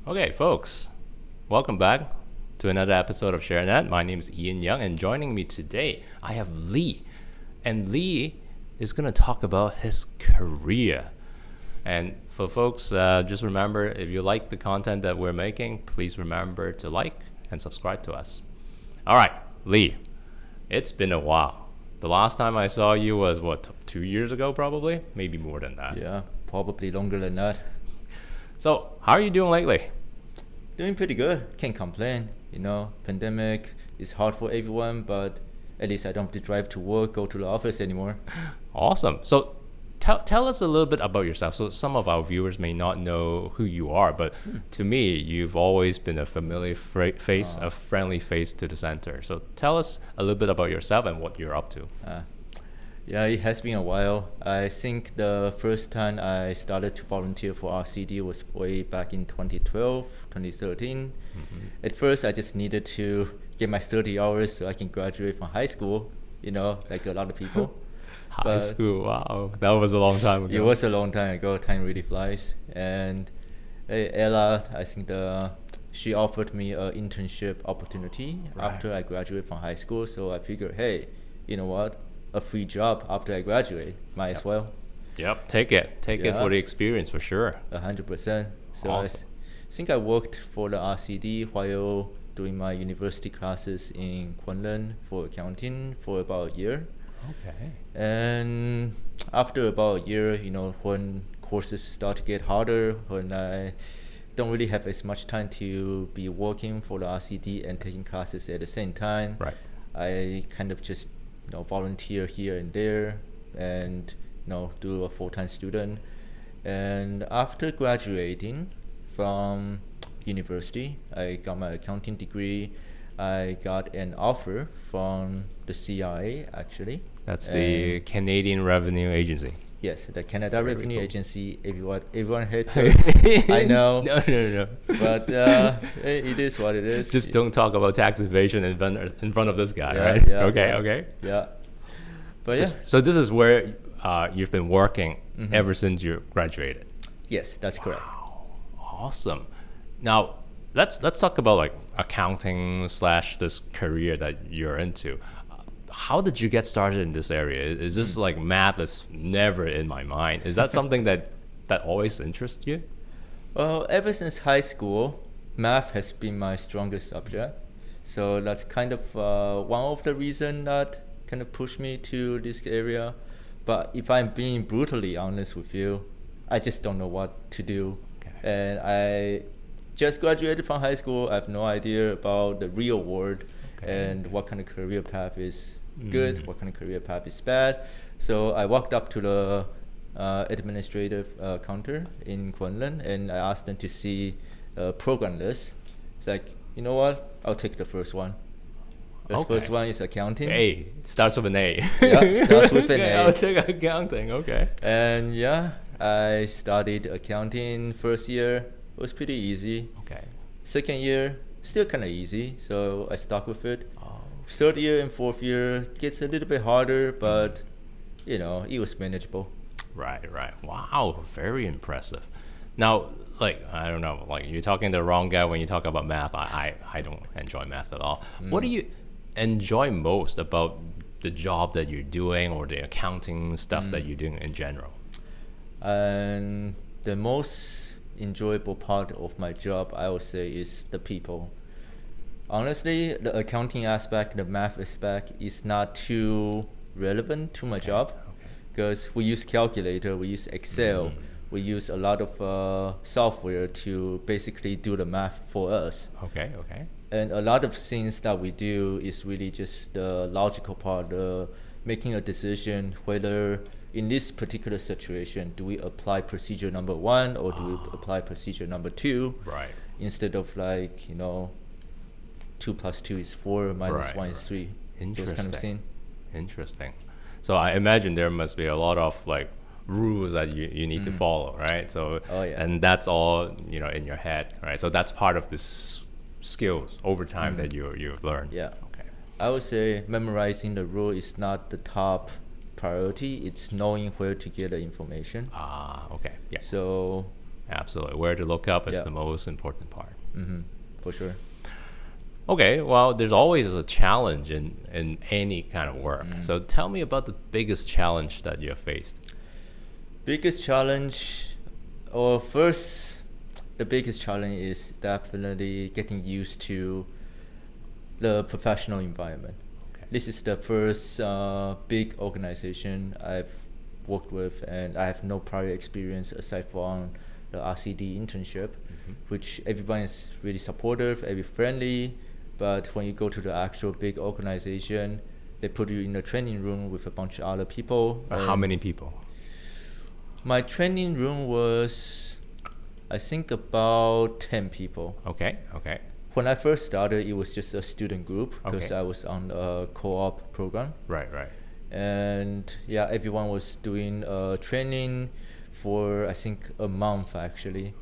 Okay, folks, welcome back to another episode of ShareNet. My name is Ian Young, and joining me today, I have Lee. And Lee is going to talk about his career. And for folks, just remember, if you like the content that we're making, please remember to like and subscribe to us. All right, Lee, it's been a while. The last time I saw you was, 2 years ago, probably? Maybe more than that. Yeah, probably longer than that. So, how are you doing lately? Doing pretty good. Can't complain. Pandemic is hard for everyone, but at least I don't have to drive to work, go to the office anymore. Awesome. So, tell us a little bit about yourself. So, some of our viewers may not know who you are, but to me, you've always been a familiar face, a friendly face to the center. So, tell us a little bit about yourself and what you're up to. Yeah, it has been a while. I think the first time I started to volunteer for RCD was way back in 2012, 2013. At first, I just needed to get my 30 hours so I can graduate from high school, like a lot of people. High school, wow. That was a long time ago. It was a long time ago. Time really flies. And Ella, I think she offered me an internship opportunity after I graduated from high school. So I figured, hey, you know what? A free job after I graduate, might as well. Yep, take it for the experience for sure. 100%. So Awesome. I think I worked for the RCD while doing my university classes in Kunlun for accounting for about a year. Okay. And after about a year, when courses start to get harder, when I don't really have as much time to be working for the RCD and taking classes at the same time, Right. I kind of just volunteer here and there and do a full-time student. And after graduating from university, I got my accounting degree. I got an offer from the CIA actually. That's the Canadian Revenue Agency. Yes, the Canada Very Revenue cool. Agency. Everyone hates us. I know. No. But it is what it is. Just don't talk about tax evasion in front of this guy, Yeah, right? yeah, Okay. Yeah. But yeah. So this is where you've been working ever since you graduated. Yes, that's correct. Awesome. Now let's talk about like accounting / this career that you're into. How did you get started in this area? Is this like math is never in my mind? Is that something that always interests you? Well, ever since high school, math has been my strongest subject. So that's kind of one of the reasons that kind of pushed me to this area. But if I'm being brutally honest with you, I just don't know what to do. Okay. And I just graduated from high school. I have no idea about the real world and what kind of career path is good, what kind of career path is bad. So I walked up to the administrative counter in Kunlun and I asked them to see a program list. It's like, you know what? I'll take the first one. The first one is accounting. A starts with an A. Yeah, starts with an Okay, A. I'll take accounting. Okay. And yeah, I studied accounting. First year was pretty easy. Okay. Second year, still kind of easy, so I stuck with it. Oh. Third year and fourth year gets a little bit harder, but it was manageable. Right. Wow, very impressive. Now, like I don't know, like you're talking to the wrong guy when you talk about math. I don't enjoy math at all. What do you enjoy most about the job that you're doing or the accounting stuff that you're doing in general? And the most enjoyable part of my job, I would say, is the people. Honestly, the accounting aspect, the math aspect is not too relevant to my job because we use calculator, we use Excel, we use a lot of software to basically do the math for us. Okay. And a lot of things that we do is really just the logical part, making a decision whether in this particular situation, do we apply procedure number 1 or do we apply procedure number 2? Right. Instead of 2 plus 2 is 4, minus 1 is 3. Those kind of thing. Interesting. So I imagine there must be a lot of like rules that you need to follow, right? So and that's all in your head, right? So that's part of this skills over time that you've learned. Yeah. Okay. I would say memorizing the rule is not the top priority. It's knowing where to get the information. Okay. Yeah. So Absolutely. Where to look up is Yeah. the most important part. For sure. Okay, well, there's always a challenge in any kind of work. So tell me about the biggest challenge that you have faced. Biggest challenge, or first, the biggest challenge is definitely getting used to the professional environment. Okay. This is the first big organization I've worked with, and I have no prior experience aside from the RCD internship, which everyone is really supportive, very friendly. But when you go to the actual big organization, they put you in a training room with a bunch of other people. How many people? My training room was, I think, about 10 people. Okay. When I first started, it was just a student group because Okay. I was on a co-op program. Right. And yeah, everyone was doing training for, I think, a month actually.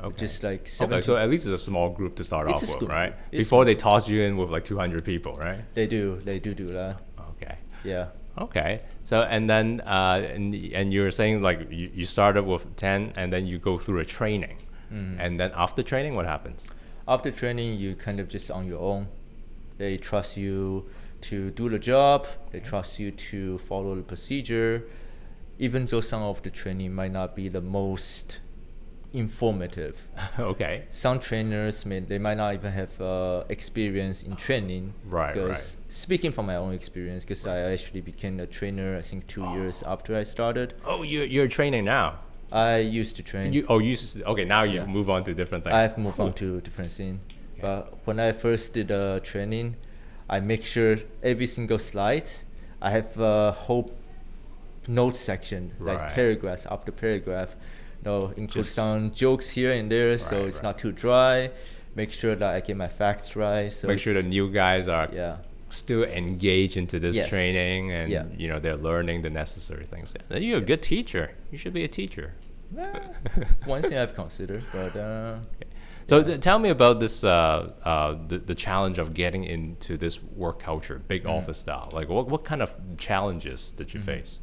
Okay. Just like Okay, 70. so at least it's a small group to start It's off a with, small right? group. It's Before small. they toss you in with like 200 people, right? They do that. Okay. Yeah. Okay. So and then and you were saying like you started with 10 and then you go through a training. And then after training, what happens? After training, you kind of just on your own. They trust you to do the job. They trust you to follow the procedure. Even though some of the training might not be the most informative. Okay. Some trainers they might not even have experience in training. Right. Because speaking from my own experience, because I actually became a trainer, I think 2 years after I started. Oh, you're training now. I used to train. Okay, now you Yeah. move on to different things. I've moved on to different scene. Okay. But when I first did training, I make sure every single slide, I have a whole notes section, Right. like paragraphs after paragraph. Include Just- some jokes here and there, so it's right. not too dry. Make sure that I get my facts right. So Make sure the it's- new guys are yeah. still engaged into this Yes. training and Yeah. they're learning the necessary things. Yeah. You're a good teacher. You should be a teacher. One thing I've considered, but So tell me about this the challenge of getting into this work culture, big office style. Like what kind of challenges did you face?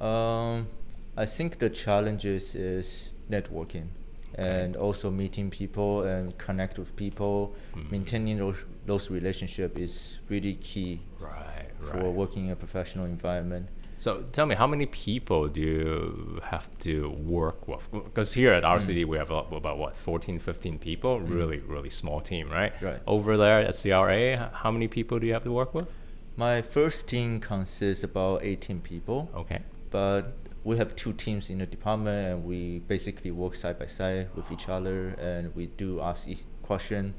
I think the challenges is networking and also meeting people and connect with people. Maintaining those relationships is really key Right. for working in a professional environment. So tell me, how many people do you have to work with? Because here at RCD, we have about 14, 15 people, really small team, right? Right. Over there at CRA, how many people do you have to work with? My first team consists about 18 people, Okay. but we have two teams in the department and we basically work side by side with each other and we do ask question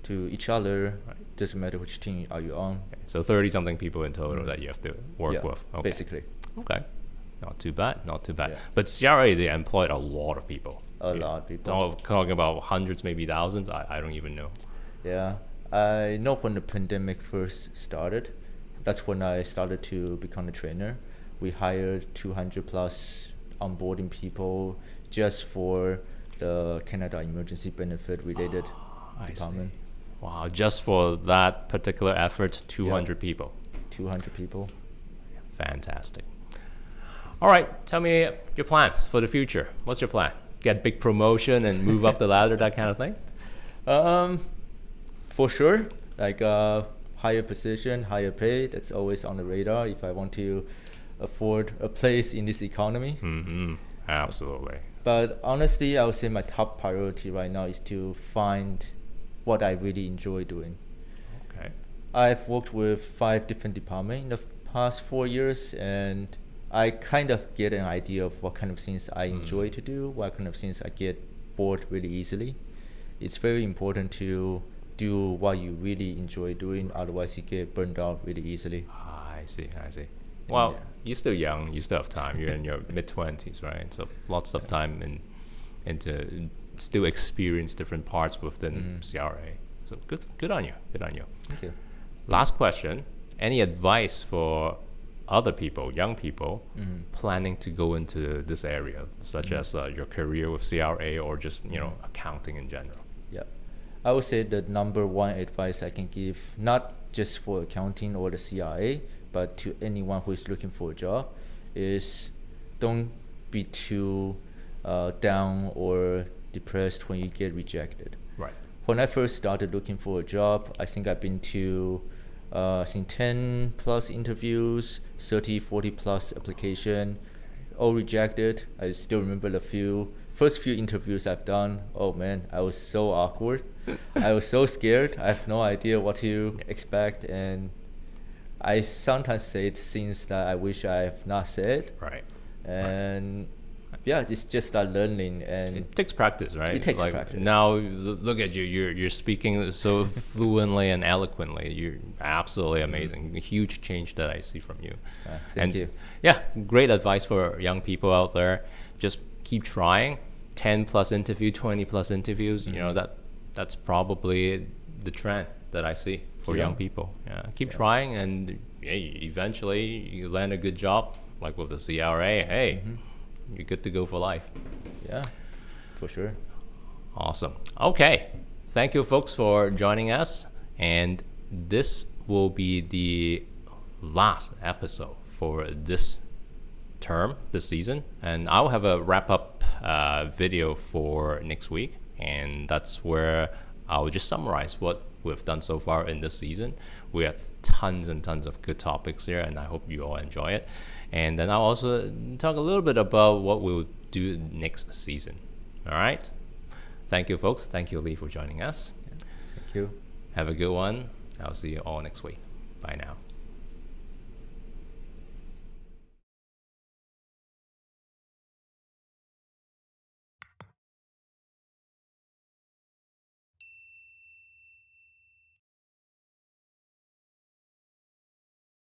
to each other. Right. Doesn't matter which team are you on. So 30 something people in total that you have to work Yeah, with. Okay. basically. Okay. Not too bad. Yeah. But CRA, they employed a lot of people. A lot of people. Talking about hundreds, maybe thousands. I don't even know. Yeah, I know when the pandemic first started, that's when I started to become a trainer. We hired 200 plus onboarding people just for the Canada Emergency Benefit related I department. see. Wow, just for that particular effort, 200 people. 200 people. Fantastic. All right, tell me your plans for the future. What's your plan? Get big promotion and move up the ladder, that kind of thing? For sure, like higher position, higher pay, that's always on the radar if I want to afford a place in this economy. Mm-hmm. Absolutely. But honestly, I would say my top priority right now is to find what I really enjoy doing. Okay. I've worked with 5 different departments in the past 4 years, and I kind of get an idea of what kind of things I enjoy to do, what kind of things I get bored really easily. It's very important to do what you really enjoy doing, otherwise you get burned out really easily. I see. Well, yeah. you're still young. You still have time. You're in your mid-20s, right? So lots of time and to still experience different parts within CRA. So good on you. Thank you. Last question. Any advice for other people, young people, planning to go into this area, such as your career with CRA or just accounting in general? Yeah, I would say the number one advice I can give, not just for accounting or the CRA, but to anyone who is looking for a job, is don't be too down or depressed when you get rejected. Right. When I first started looking for a job, I think I've been to 10 plus interviews, 30, 40 plus application, all rejected. I still remember the first few interviews I've done. Oh man, I was so awkward. I was so scared. I have no idea what to expect, and I sometimes say things that I wish I have not said. Right. And yeah, it's just start learning, and It takes practice, right? It takes like practice. Now, look at you. You're speaking so fluently and eloquently. You're absolutely amazing. A huge change that I see from you. thank you. Yeah, great advice for young people out there. Just keep trying. 10 plus interview, 20 plus interviews. You know, that's probably the trend that I see for Yeah. young people. Yeah, keep trying, and eventually you land a good job, like with the CRA. Hey, you're good to go for life. Yeah, for sure. Awesome. Okay. Thank you, folks, for joining us. And this will be the last episode for this term, this season. And I'll have a wrap up video for next week. And that's where I'll just summarize what we've done so far in this season. We have tons and tons of good topics here, and I hope you all enjoy it. And then I'll also talk a little bit about what we'll do next season. All right. Thank you, folks. Thank you, Lee, for joining us. Thank you. Have a good one. I'll see you all next week. Bye now.